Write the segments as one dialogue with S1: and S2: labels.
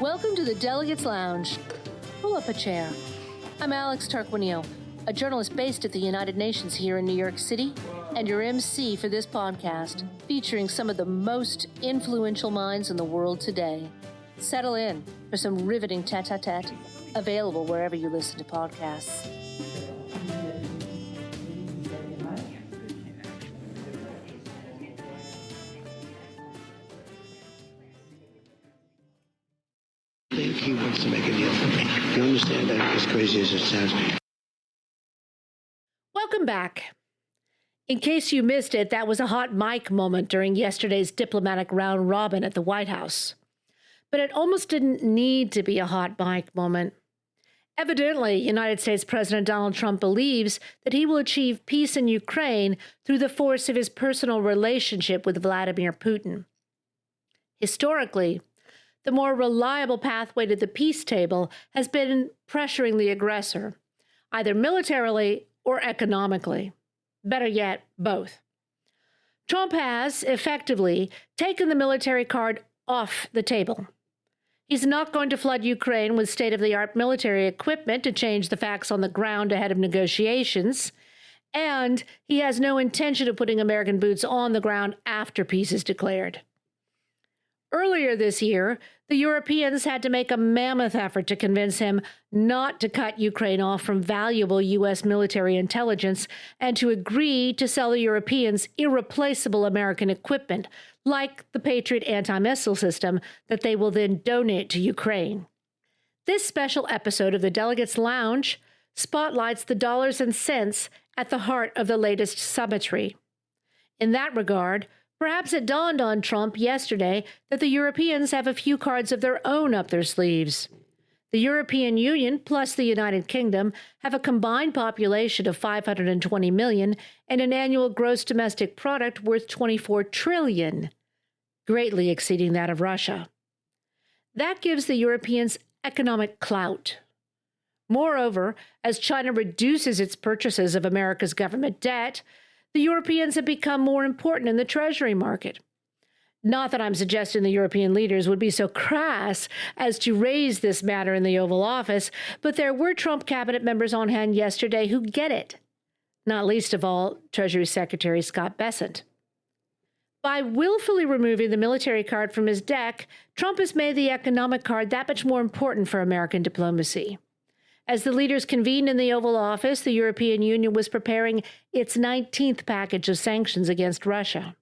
S1: Welcome to the Delegates Lounge. Pull up a chair. I'm Alex Tarquinio, a journalist based at the United Nations here in New York City, and your MC for this podcast, featuring some of the most influential minds in the world today. Settle in for some riveting tete-a-tete, available wherever you listen to podcasts.
S2: I think he wants to make a deal for me. You understand that, as crazy as it sounds?
S1: Welcome back. In case you missed it, that was a hot mic moment during yesterday's diplomatic round robin at the White House. But it almost didn't need to be a hot mic moment. Evidently, United States President Donald Trump believes that he will achieve peace in Ukraine through the force of his personal relationship with Vladimir Putin. Historically, the more reliable pathway to the peace table has been pressuring the aggressor, either militarily or economically. Better yet, both. Trump has, effectively, taken the military card off the table. He's not going to flood Ukraine with state-of-the-art military equipment to change the facts on the ground ahead of negotiations, and he has no intention of putting American boots on the ground after peace is declared. Earlier this year, the Europeans had to make a mammoth effort to convince him not to cut Ukraine off from valuable U.S. military intelligence and to agree to sell the Europeans irreplaceable American equipment, like the Patriot anti-missile system that they will then donate to Ukraine. This special episode of the Delegates Lounge spotlights the dollars and cents at the heart of the latest summitry. In that regard, perhaps it dawned on Trump yesterday that the Europeans have a few cards of their own up their sleeves. The European Union plus the United Kingdom have a combined population of 520 million and an annual gross domestic product worth 24 trillion, greatly exceeding that of Russia. That gives the Europeans economic clout. Moreover, as China reduces its purchases of America's government debt, the Europeans have become more important in the treasury market. Not that I'm suggesting the European leaders would be so crass as to raise this matter in the Oval Office, but there were Trump cabinet members on hand yesterday who get it, not least of all Treasury Secretary Scott Bessent. By willfully removing the military card from his deck, Trump has made the economic card that much more important for American diplomacy. As the leaders convened in the Oval Office, the European Union was preparing its 19th package of sanctions against Russia.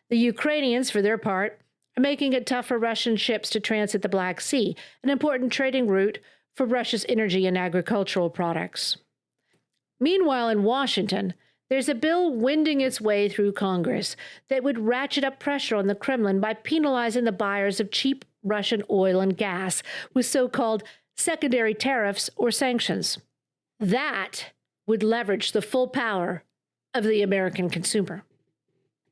S1: The Ukrainians, for their part, are making it tough for Russian ships to transit the Black Sea, an important trading route for Russia's energy and agricultural products. Meanwhile, in Washington, there's a bill wending its way through Congress that would ratchet up pressure on the Kremlin by penalizing the buyers of cheap Russian oil and gas with so-called secondary tariffs or sanctions. That would leverage the full power of the American consumer.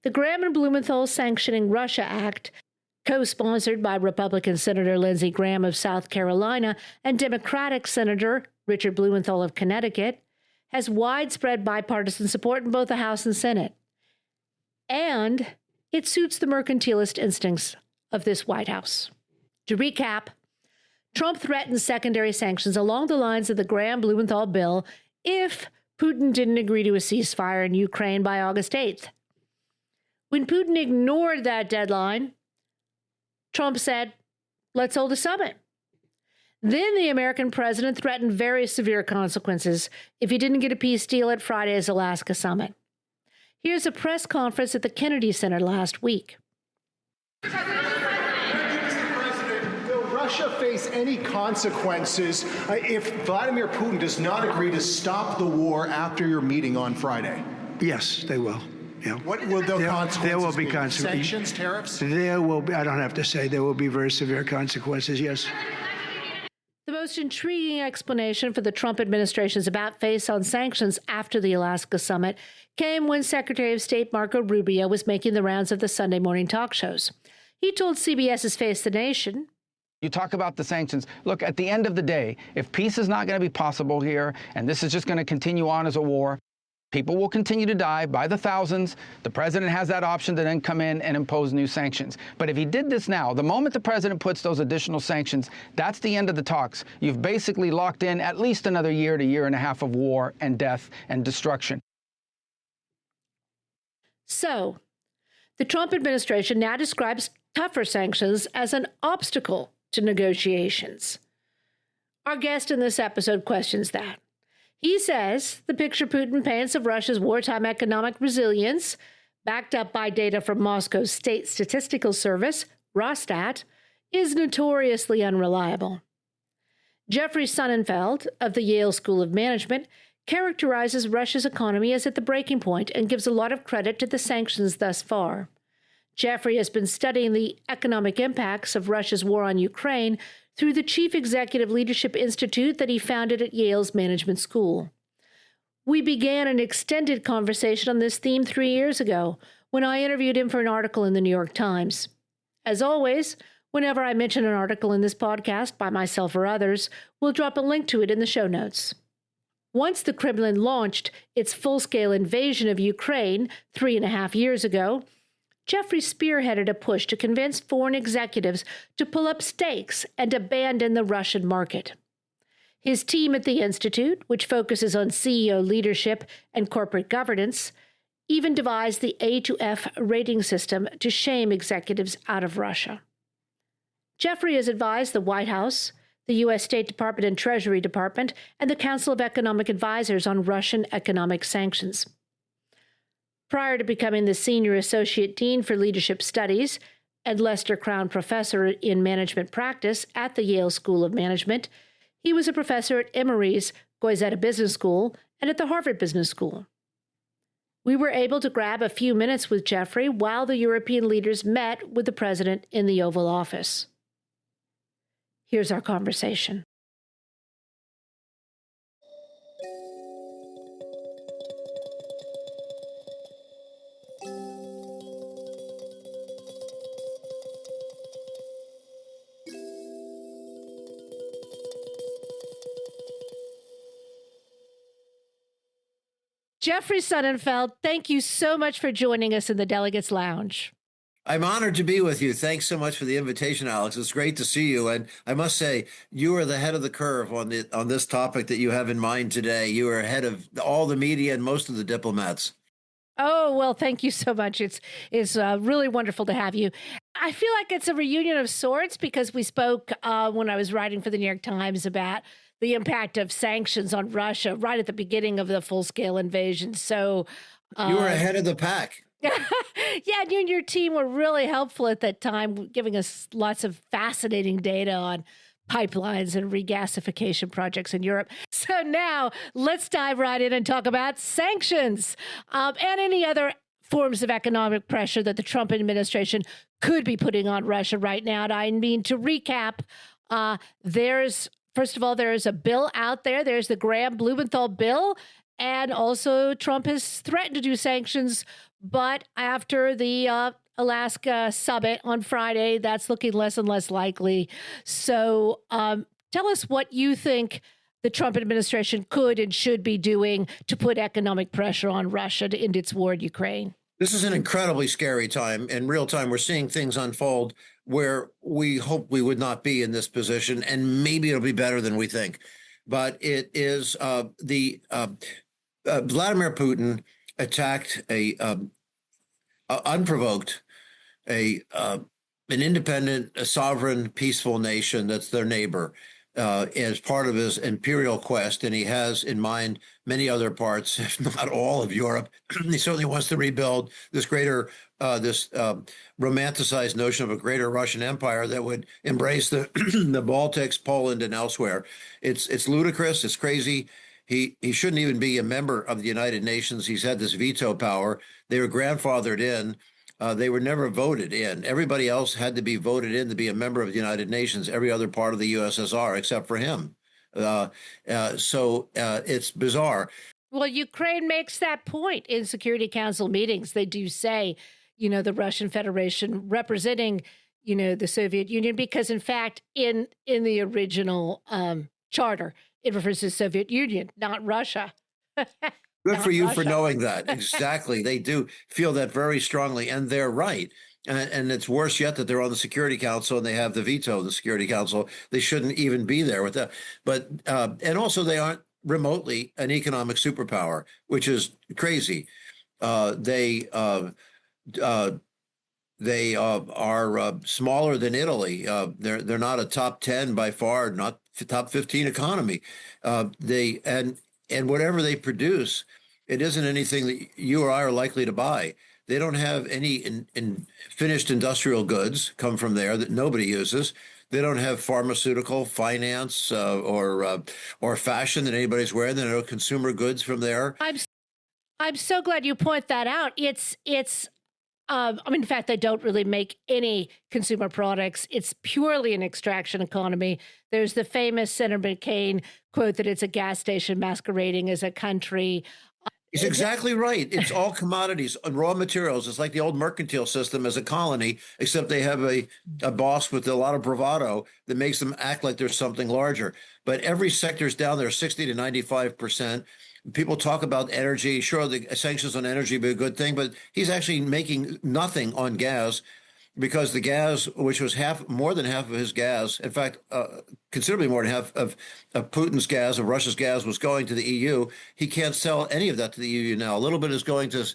S1: The Graham and Blumenthal Sanctioning Russia Act, co-sponsored by Republican Senator Lindsey Graham of South Carolina and Democratic Senator Richard Blumenthal of Connecticut, has widespread bipartisan support in both the House and Senate. And it suits the mercantilist instincts of this White House. To recap, Trump threatened secondary sanctions along the lines of the Graham-Blumenthal bill if Putin didn't agree to a ceasefire in Ukraine by August 8th. When Putin ignored that deadline, Trump said, "Let's hold a summit." Then the American president threatened very severe consequences if he didn't get a peace deal at Friday's Alaska summit. Here's a press conference at the Kennedy Center last week.
S3: Russia face any consequences if Vladimir Putin does not agree to stop the war after your meeting on Friday?
S2: Yes, they will. Yeah.
S3: What will the consequences
S2: There will be
S3: be?
S2: consequences.
S3: Sanctions, tariffs?
S2: There will be, I don't have to say, there will be very severe consequences, yes.
S1: The most intriguing explanation for the Trump administration's about-face on sanctions after the Alaska summit came when Secretary of State Marco Rubio was making the rounds of the Sunday morning talk shows. He told CBS's Face the Nation,
S4: You talk about the sanctions. Look, at the end of the day, if peace is not going to be possible here, and this is just going to continue on as a war, People will continue to die by the thousands. The president has that option to then come in and impose new sanctions. But if he did this now, the moment the president puts those additional sanctions, that's the end of the talks. You've basically locked in at least another year to year and a half of war and death and destruction.
S1: So, the Trump administration now describes tougher sanctions as an obstacle to negotiations. Our guest in this episode questions that. He says the picture Putin paints of Russia's wartime economic resilience, backed up by data from Moscow's State Statistical Service, Rosstat, is notoriously unreliable. Jeffrey Sonnenfeld of the Yale School of Management characterizes Russia's economy as at the breaking point and gives a lot of credit to the sanctions thus far. Jeffrey has been studying the economic impacts of Russia's war on Ukraine through the Chief Executive Leadership Institute that he founded at Yale's Management School. We began an extended conversation on this theme 3 years ago when I interviewed him for an article in the New York Times. As always, whenever I mention an article in this podcast by myself or others, we'll drop a link to it in the show notes. Once the Kremlin launched its full-scale invasion of Ukraine 3.5 years ago, Jeffrey spearheaded a push to convince foreign executives to pull up stakes and abandon the Russian market. His team at the Institute, which focuses on CEO leadership and corporate governance, even devised the A to F rating system to shame executives out of Russia. Jeffrey has advised the White House, the U.S. State Department and Treasury Department, and the Council of Economic Advisors on Russian economic sanctions. Prior to becoming the Senior Associate Dean for Leadership Studies and Lester Crown Professor in Management Practice at the Yale School of Management, he was a professor at Emory's Goizetta Business School and at the Harvard Business School. We were able to grab a few minutes with Jeffrey while the European leaders met with the president in the Oval Office. Here's our conversation. Jeffrey Sonnenfeld, thank you so much for joining us in the Delegates Lounge.
S2: I'm honored to be with you. Thanks so much for the invitation, Alex. It's great to see you. And I must say, you are the head of the curve on this topic that you have in mind today. You are ahead of all the media and most of the diplomats.
S1: Oh, well, thank you so much. It's really wonderful to have you. I feel like it's a reunion of sorts because we spoke when I was writing for the New York Times about the impact of sanctions on Russia right at the beginning of the full-scale invasion. So
S2: you were ahead of the pack.
S1: Yeah, you and your team were really helpful at that time, giving us lots of fascinating data on pipelines and regasification projects in Europe. So now let's dive right in and talk about sanctions and any other forms of economic pressure that the Trump administration could be putting on Russia right now. And I mean, to recap, first of all, there's a bill out there. There's the Graham-Blumenthal bill. And also Trump has threatened to do sanctions. But after the Alaska summit on Friday, that's looking less and less likely. So tell us what you think the Trump administration could and should be doing to put economic pressure on Russia to end its war in Ukraine.
S2: This is an incredibly scary time. In real time, we're seeing things unfold where we hope we would not be in this position, and maybe it'll be better than we think. But it is Vladimir Putin attacked unprovoked an independent, a sovereign, peaceful nation that's their neighbor as part of his imperial quest, and he has in mind many other parts, if not all, of Europe. He certainly wants to rebuild this greater, romanticized notion of a greater Russian empire that would embrace the the Baltics, Poland, and elsewhere. It's ludicrous. It's crazy. He shouldn't even be a member of the United Nations. He's had this veto power. They were grandfathered in. They were never voted in. Everybody else had to be voted in to be a member of the United Nations, every other part of the USSR except for him. So it's bizarre.
S1: Well, Ukraine makes that point in Security Council meetings. They do say, the Russian Federation representing, the Soviet Union, because in fact, in the original charter, it refers to the Soviet Union, not Russia.
S2: Good
S1: not
S2: for you for
S1: Russia.
S2: knowing that. Exactly. They do feel that very strongly, and they're right. And it's worse yet that they're on the Security Council and they have the veto of the Security Council. They shouldn't even be there with that. But and also they aren't remotely an economic superpower, which is crazy. Uh, they are smaller than Italy. They're not a top 10 by far, not top 15 economy. They and whatever they produce, it isn't anything that you or I are likely to buy. They don't have any in finished industrial goods come from there that nobody uses. They don't have pharmaceutical, finance, or fashion that anybody's wearing. There are no consumer goods from there.
S1: I'm so glad you point that out. It's I mean, in fact, they don't really make any consumer products. It's purely an extraction economy. There's the famous Senator McCain quote that it's a gas station masquerading as a country.
S2: He's exactly right. It's all commodities and raw materials. It's like the old mercantile system as a colony, except they have a boss with a lot of bravado that makes them act like there's something larger. But every sector's down there, 60 to 95%. People talk about energy. Sure, the sanctions on energy be a good thing, but he's actually making nothing on gas because the gas, which was more than half of his gas, in fact, considerably more than half of Putin's gas, of Russia's gas, was going to the EU. He can't sell any of that to the EU now. A little bit is going to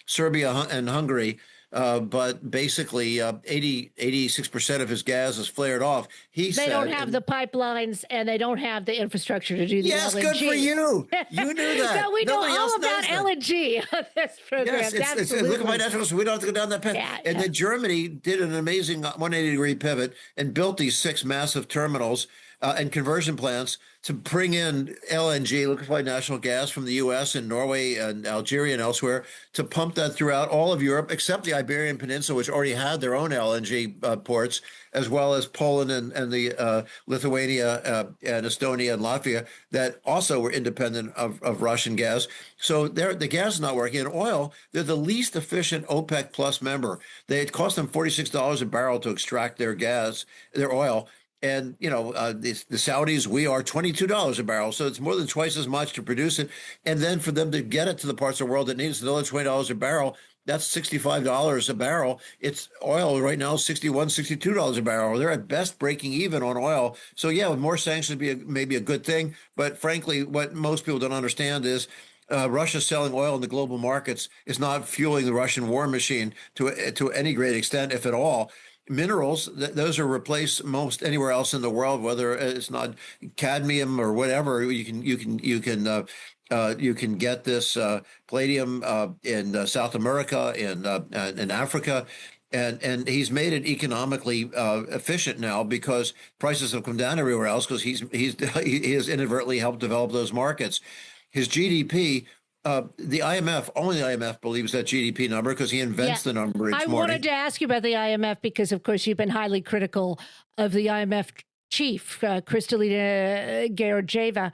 S2: Serbia and Hungary. But basically, 86% of his gas is flared off.
S1: They don't have the pipelines and they don't have the infrastructure to do the
S2: yes,
S1: LNG.
S2: Good for you. You knew that.
S1: No, we
S2: Nobody
S1: know all
S2: else
S1: about LNG on this program.
S2: Yes, look at my natural, so we don't have to go down that path.
S1: Yeah,
S2: and then Germany did an amazing 180-degree pivot and built these 6 massive terminals and conversion plants to bring in LNG, liquefied natural gas, from the U.S. and Norway and Algeria and elsewhere, to pump that throughout all of Europe, except the Iberian Peninsula, which already had their own LNG ports, as well as Poland and the Lithuania and Estonia and Latvia that also were independent of Russian gas. So the gas is not working. And oil, they're the least efficient OPEC plus member. It cost them $46 a barrel to extract their gas, their oil. And, the Saudis, we are $22 a barrel. So it's more than twice as much to produce it. And then for them to get it to the parts of the world that needs another $20 a barrel, that's $65 a barrel. It's oil right now, $61, $62 a barrel. They're at best breaking even on oil. So, yeah, with more sanctions maybe a good thing. But frankly, what most people don't understand is Russia selling oil in the global markets is not fueling the Russian war machine to any great extent, if at all. Minerals, those are replaced most anywhere else in the world, whether it's not cadmium or whatever. You can get this palladium in South America, in Africa. And he's made it economically efficient now because prices have come down everywhere else because he has inadvertently helped develop those markets. His GDP, the IMF, only the IMF believes that GDP number because he invents the number each morning.
S1: I wanted to ask you about the IMF because, of course, you've been highly critical of the IMF chief, Kristalina Georgieva.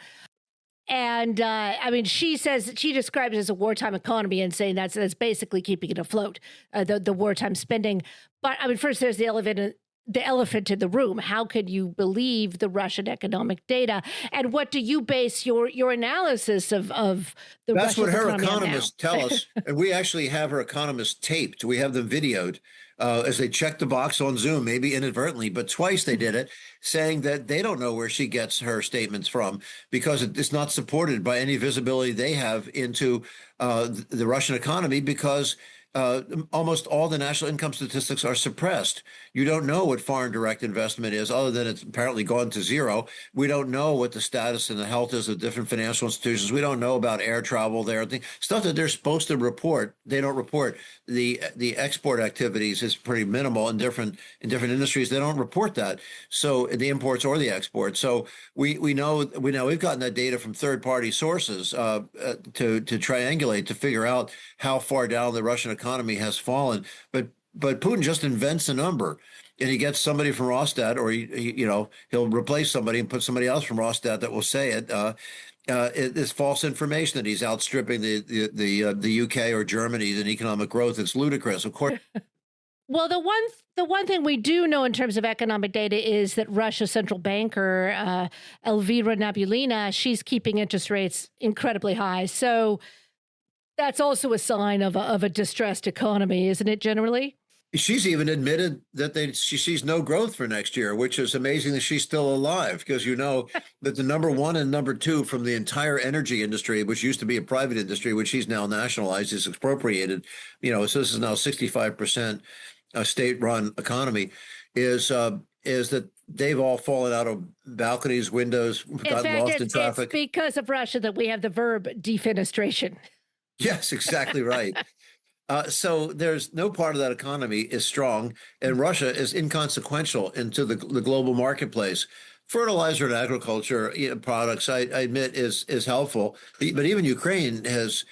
S1: And I mean, she describes it as a wartime economy and saying that's basically keeping it afloat, the wartime spending. But I mean, first, there's the elephant in the room. How could you believe the Russian economic data? And what do you base your analysis of the
S2: That's
S1: Russian
S2: what her
S1: economy
S2: economists tell us. And we actually have her economists taped. We have them videoed as they check the box on Zoom, maybe inadvertently, but twice they did it, saying that they don't know where she gets her statements from because it's not supported by any visibility they have into the Russian economy because almost all the national income statistics are suppressed. You don't know what foreign direct investment is, other than it's apparently gone to zero. We don't know what the status and the health is of different financial institutions. We don't know about air travel there. Stuff that they're supposed to report, they don't report. The export activities is pretty minimal in different industries. They don't report that. So the imports or the exports. So we know we've gotten that data from third party sources to triangulate to figure out how far down the Russian economy has fallen. But Putin just invents a number, and he gets somebody from Rostad, or he'll replace somebody and put somebody else from Rostad that will say it. It's false information that he's outstripping the UK or Germany in economic growth. It's ludicrous, of course.
S1: Well, the one thing we do know in terms of economic data is that Russia's central banker, Elvira Nabiullina, she's keeping interest rates incredibly high. So That's also a sign of a distressed economy, isn't it, generally?
S2: She's even admitted that she sees no growth for next year, which is amazing that she's still alive, because you know that the number one and number two from the entire energy industry, which used to be a private industry, which she's now nationalized, is expropriated. You know, so this is now 65% a state-run economy. Is that they've all fallen out of balconies, windows, gotten lost in traffic.
S1: It's because of Russia that we have the verb defenestration.
S2: Yes, exactly right. So there's no part of that economy is strong, and Russia is inconsequential into the global marketplace. Fertilizer and agriculture products, I admit, is helpful, but even Ukraine is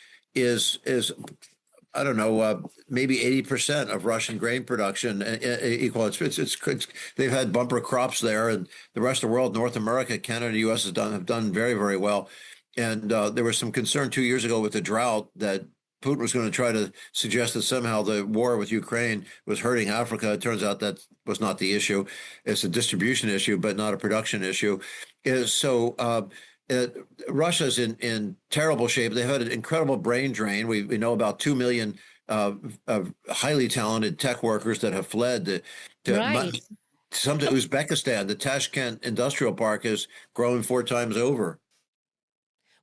S2: I don't know, maybe 80% of Russian grain production equal. They've had bumper crops there, and the rest of the world, North America, Canada, U.S. have done very, very well. And there was some concern 2 years ago with the drought that Putin was going to try to suggest that somehow the war with Ukraine was hurting Africa. It turns out that was not the issue. It's a distribution issue, but not a production issue. Russia's in terrible shape. They've had an incredible brain drain. We know about 2 million highly talented tech workers that have fled to Uzbekistan. The Tashkent industrial park is growing 4 times over.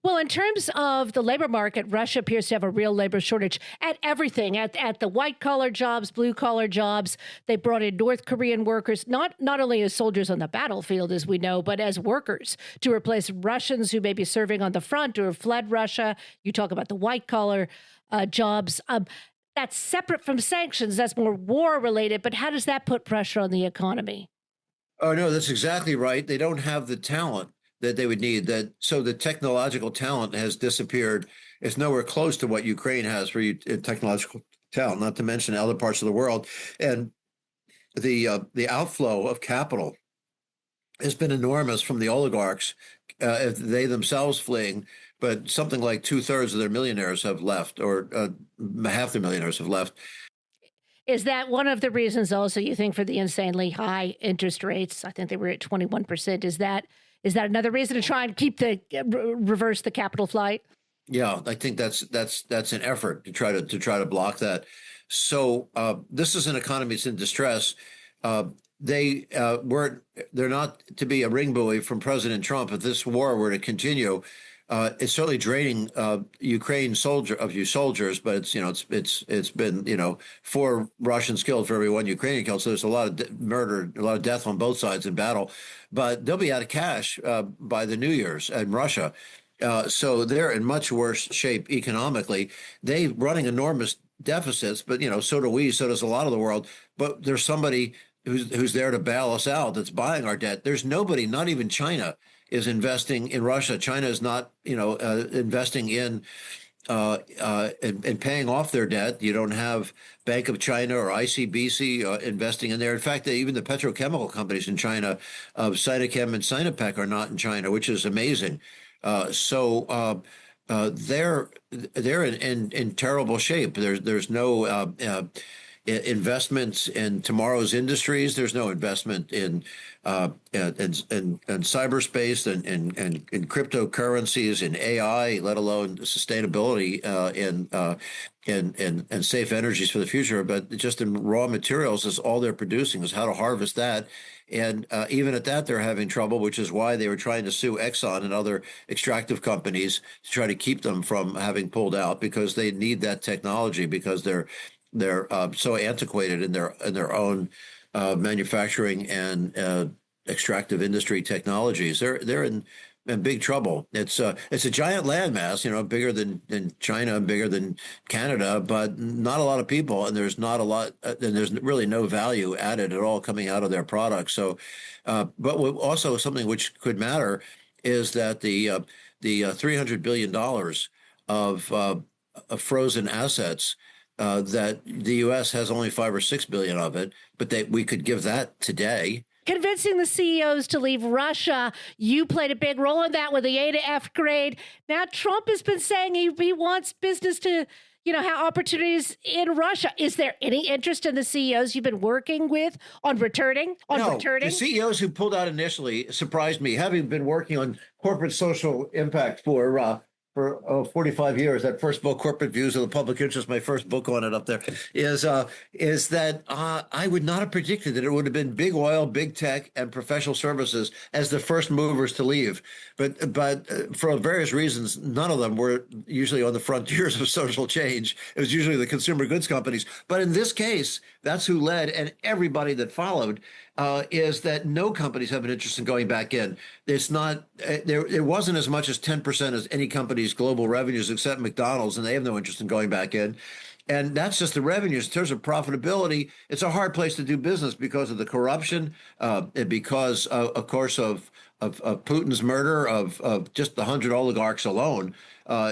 S1: Well, in terms of the labor market, Russia appears to have a real labor shortage at everything, at the white-collar jobs, blue-collar jobs. They brought in North Korean workers, not only as soldiers on the battlefield, as we know, but as workers to replace Russians who may be serving on the front or have fled Russia. You talk about the white-collar jobs. That's separate from sanctions. That's more war-related. But how does that put pressure on the economy?
S2: Oh, no, that's exactly right. They don't have the talent that they would need. So the technological talent has disappeared. It's nowhere close to what Ukraine has for technological talent, not to mention other parts of the world. And the outflow of capital has been enormous from the oligarchs, they themselves fleeing, but something like 2/3 of their millionaires have left, or half their millionaires have left.
S1: Is that one of the reasons also you think for the insanely high interest rates? I think they were at 21%. Is that another reason to try and reverse the capital flight?
S2: Yeah, I think that's an effort to try to block that. So this is an economy that's in distress. They're not to be a ring buoy from President Trump. If this war were to continue, it's certainly draining Ukraine soldiers, but it's been 4 Russians killed for every 1 Ukrainian killed. So there's a lot of murder, a lot of death on both sides in battle. But they'll be out of cash by the New Year's in Russia. So they're in much worse shape economically. They're running enormous deficits, but so do we. So does a lot of the world. But there's somebody who's there to bail us out, that's buying our debt. There's nobody, not even China, is investing in Russia. China is not, investing in paying off their debt. You don't have Bank of China or ICBC investing in there. In fact, even the petrochemical companies in China, Sinochem and Sinopec, are not in China, which is amazing. So they're in terrible shape. There's no investments in tomorrow's industries. There's no investment in cyberspace and in cryptocurrencies, in AI, let alone sustainability and safe energies for the future. But just in raw materials, is all they're producing is how to harvest that. And even at that, they're having trouble, which is why they were trying to sue Exxon and other extractive companies to try to keep them from having pulled out, because they need that technology, because they're so antiquated in their own manufacturing and extractive industry technologies. They're in big trouble. It's a giant landmass, bigger than China, bigger than Canada, but not a lot of people, and there's not a lot, and there's really no value added at all coming out of their products. So, but also something which could matter is that the $300 billion of frozen assets. That the U.S. has only 5 or 6 billion of it, but we could give that today.
S1: Convincing the CEOs to leave Russia, you played a big role in that with the A to F grade. Now Trump has been saying he wants business to, have opportunities in Russia. Is there any interest in the CEOs you've been working with on returning?
S2: No, the CEOs who pulled out initially surprised me. Having been working on corporate social impact for for 45 years. That first book, Corporate Views of the Public Interest, my first book on it up there, is that I would not have predicted that it would have been big oil, big tech, and professional services as the first movers to leave. But for various reasons, none of them were usually on the frontiers of social change. It was usually the consumer goods companies. But in this case, that's who led, and everybody that followed. Is that no companies have an interest in going back in. It's not there. It wasn't as much as 10% as any company's global revenues, except McDonald's, and they have no interest in going back in. And that's just the revenues. In terms of profitability, it's a hard place to do business because of the corruption, and because, of course, of Putin's murder of just the 100 oligarchs alone.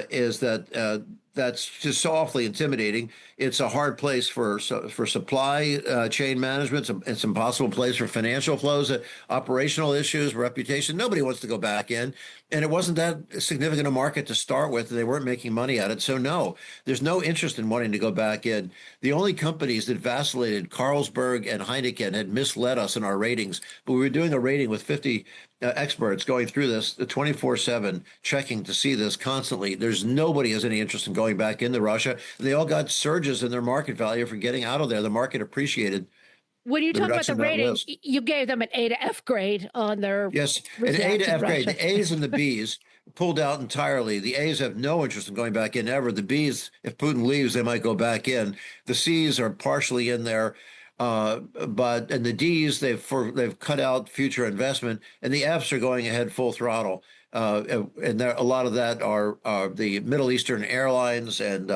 S2: Is that that's just so awfully intimidating. It's a hard place for supply chain management. It's an impossible place for financial flows, operational issues, reputation. Nobody wants to go back in. And it wasn't that significant a market to start with. They weren't making money at it. So no, there's no interest in wanting to go back in. The only companies that vacillated, Carlsberg and Heineken, had misled us in our ratings. But we were doing a rating with 50 experts going through this 24/7, checking to see this constantly. There's nobody has any interest in going back into Russia. They all got surges in their market value for getting out of there. The market appreciated.
S1: When you talk about the rating, you gave them an A to F grade on their
S2: yes, an A to F grade. The A's and the B's pulled out entirely. The A's have no interest in going back in ever. The B's, if Putin leaves, they might go back in. The C's are partially in there. And the D's they've cut out future investment, and the F's are going ahead full throttle. And there, a lot of that are the Middle Eastern airlines and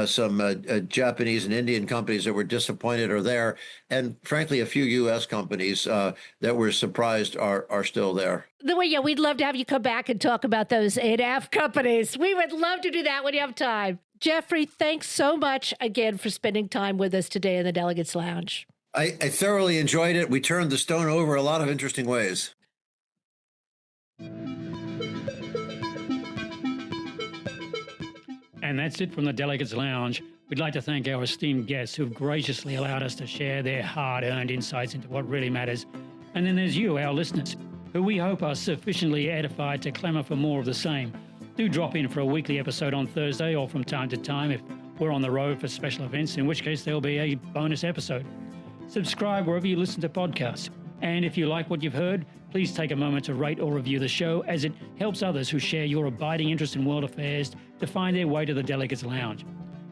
S2: some Japanese and Indian companies that were disappointed are there, and frankly, a few U.S. companies that were surprised are still there.
S1: Yeah, we'd love to have you come back and talk about those A to F companies. We would love to do that when you have time. Jeffrey, thanks so much again for spending time with us today in the Delegates Lounge.
S2: I thoroughly enjoyed it. We turned the stone over a lot of interesting ways.
S5: And that's it from the Delegates Lounge. We'd like to thank our esteemed guests who've graciously allowed us to share their hard-earned insights into what really matters. And then there's you, our listeners, who we hope are sufficiently edified to clamour for more of the same. Do drop in for a weekly episode on Thursday or from time to time if we're on the road for special events, in which case there'll be a bonus episode. Subscribe wherever you listen to podcasts. And if you like what you've heard, please take a moment to rate or review the show, as it helps others who share your abiding interest in world affairs to find their way to the Delegates Lounge.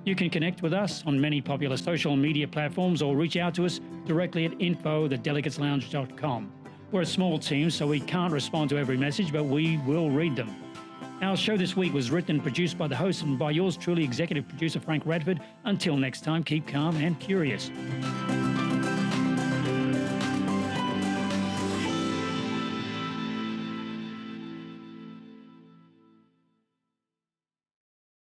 S5: You can connect with us on many popular social media platforms or reach out to us directly at info@thedelegateslounge.com. We're a small team, so we can't respond to every message, but we will read them. Our show this week was written and produced by the host and by yours truly, executive producer Frank Radford. Until next time, keep calm and curious.